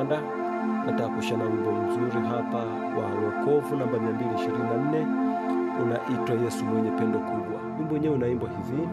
Uganda. Nataka kushana wimbo mzuri hapa wa wokovu namba 224, unaitwa Yesu mwenye pendo kubwa. Wimbo wenyewe unaimbwa hivi: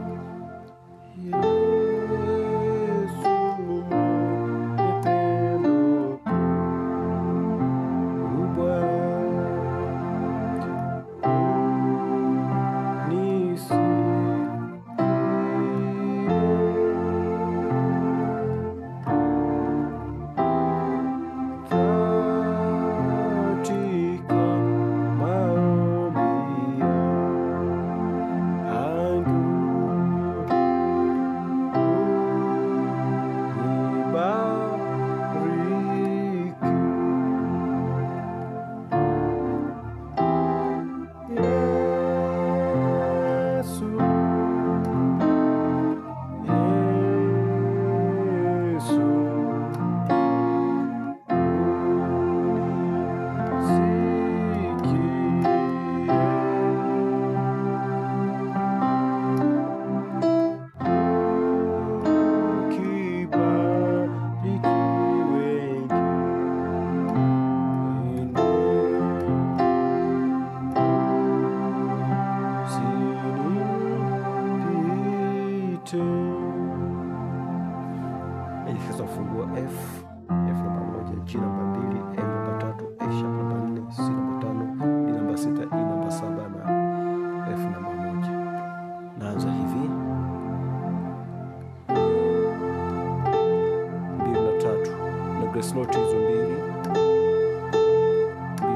sasa ufunguo F namba 1, G namba 2, A namba 3, A sharp namba 4, C namba 5, D namba 6, E namba 7 na F namba 1. Naanza hivi 2 na 3 na grace note hizo 2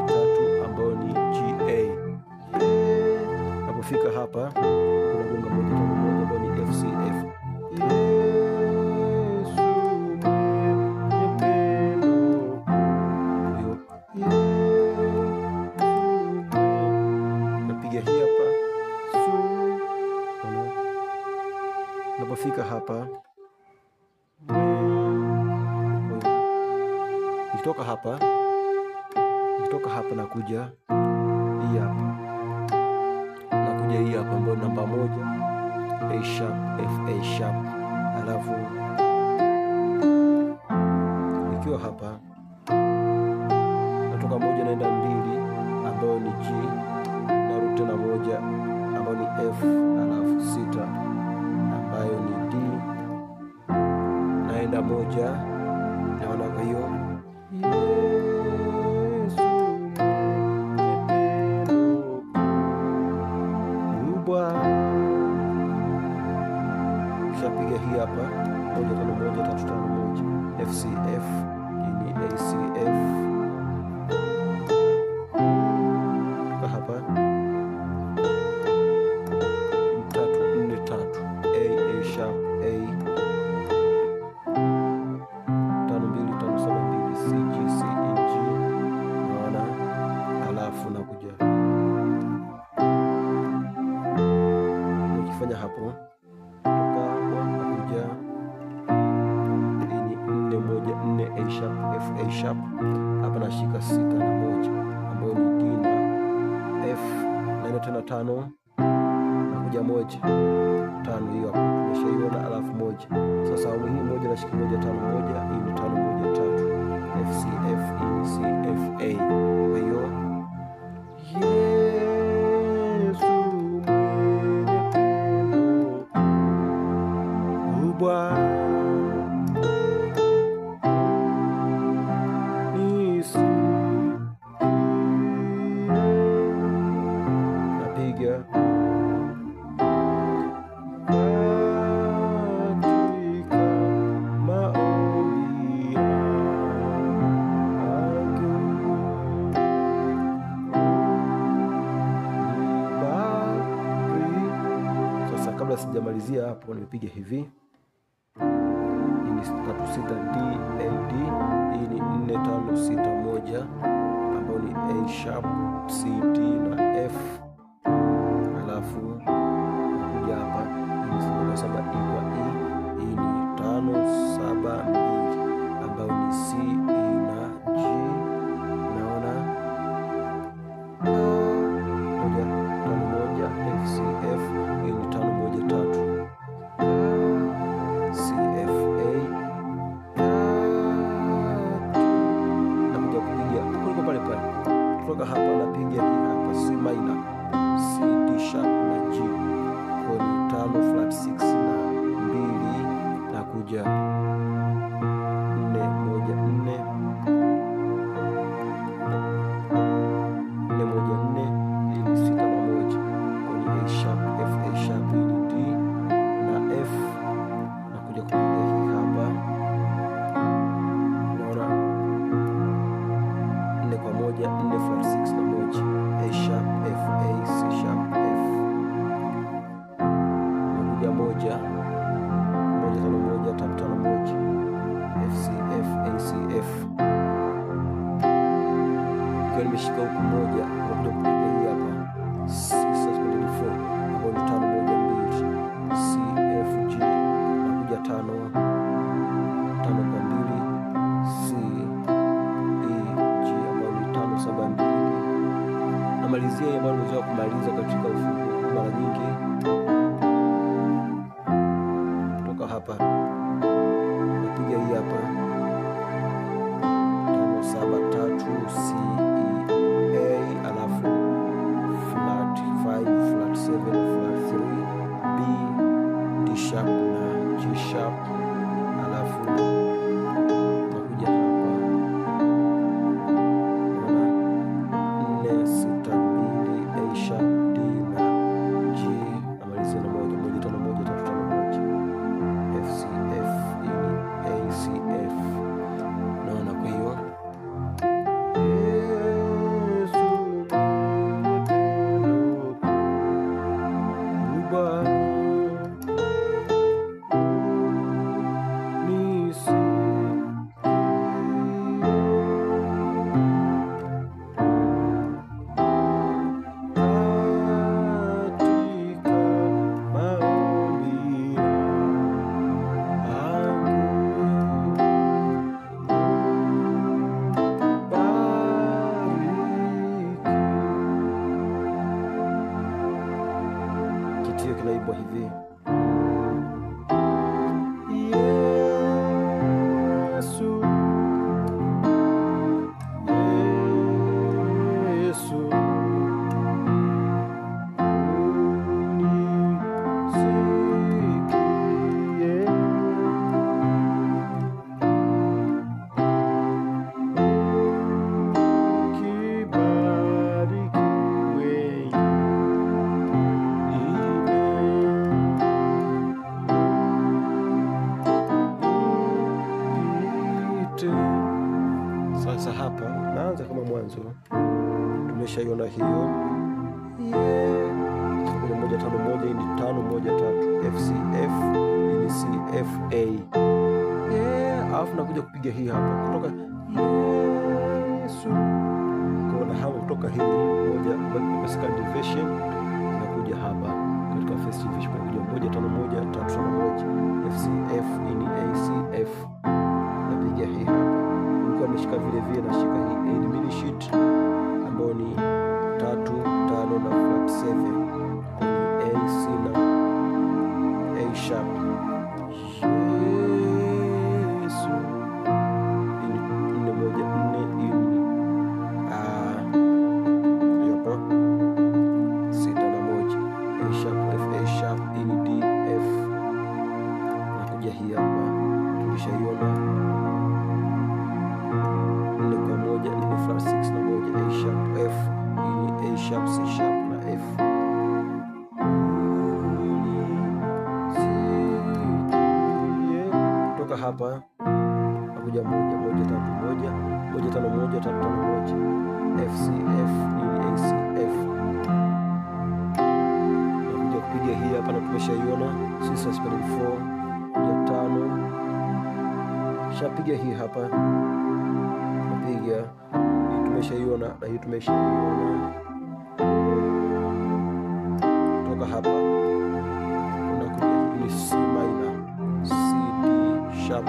3 ambayo ni G A. Napofika hapa unagonga 1 5 1 ambayo ni F C F. Napofika hapa nikitoka hapa nakuja hii hapa, ambayo namba 1 A sharp F A sharp, alafu nikiwa hapa natoka 1 naenda 2 ambayo ni G, narudi tena 1 ambayo ni F, alafu 6 ambayo ni D, naenda 1, naona. Kwa hiyo kishapiga hii hapa 1 5 1 3 5 1 F C F, ni A C F hapa 3 4 3 A sharp A 5 2 5 7 2 C G C E G, naona. Alafu nakuja nikifanya hapo toka hapo nakuja ni 4 1 4 A sharp F A sharp, hapa nashika 6 na 1 ambayo ni D na F, naenda tena 5 nakuja 1 5, hiyo hapo tumeshaiona. Alafu 1 sasa hii 1 nashika 1 5 1, hii ni 5 1 3 F C F, hii ni C F A. Kwa hiyo Yesu mwenye pendo kubwa napiga sijamalizia hapo, nimepiga hivi. Hii ni 3 6 D A D, hii ni 4 5 6 1 ambayo ni A sharp C D na F, alafu kuja hapa hii ni 7 E kwa E, hii ni 5 7 2 ambayo ni C E na G, naona 1 5 1 F C F, hii ni 5 1 3 C F A moja, 1 5 1 3 5 1, F C F A C F. Ikiwa nimeshika huku moja, nakuja kupiga hii hapa C suspended 4 ambayo ni 5 1 2, C F G, nakuja 5 kwa 2, C E G ambayo ni 5 7 2. Namalizia hii ambayo nimezoea kumaliza katika ufunguo mara nyingi. Kutoka hapa napiga hii hapa 5 7 3 C E A, alafu flat 5 flat 7 flat 3 B D sharp na G sharp, alafu nakuja hapa 4 6 2 A sharp D na G, namalizia na 1 1 5 1 3 5 1, F C F A C F. Naona kwa hiyo kitio kinaibwa hivi: Yesu, Yesu, unisikie, kibarikiwe. Sasa hapa naanza kama mwanzo, tumeshaiona hiyo 1 1 5 1, hii ni 5 1 3 F C F, hii ni C F A, alafu nakuja kupiga hii hapa kutoka Yesu, kwa hapa kutoka hii moja second division, nakuja hapa katika first division, nakuja 1 5 1 3 5 1 F C F, hii ni A C F, napiga hii hapa. Nashika vile vile, nashika hii A diminished ambayo ni 3 5 na flat 7 A C na A sharp. Yesu, hii ni 4 1 4, hii ni hapa 6 na 1 A sharp F A sharp, hii ni D F, nakuja hii hapa tulishaiona 6 na 1 A sharp F, hii ni A sharp C sharp na F. Kutoka hapa nakuja 1 1 3 1 1 5 1 3 5 1 F C F, hii ni A C F. Nakuja kupiga hii hapa na tumeshaiona C suspended 4 kuja 5, shapiga hii hapa, napiga tumeshaiona na hii tumeshaiona. Kutoka hapa unakuja ni C minor, C D sharp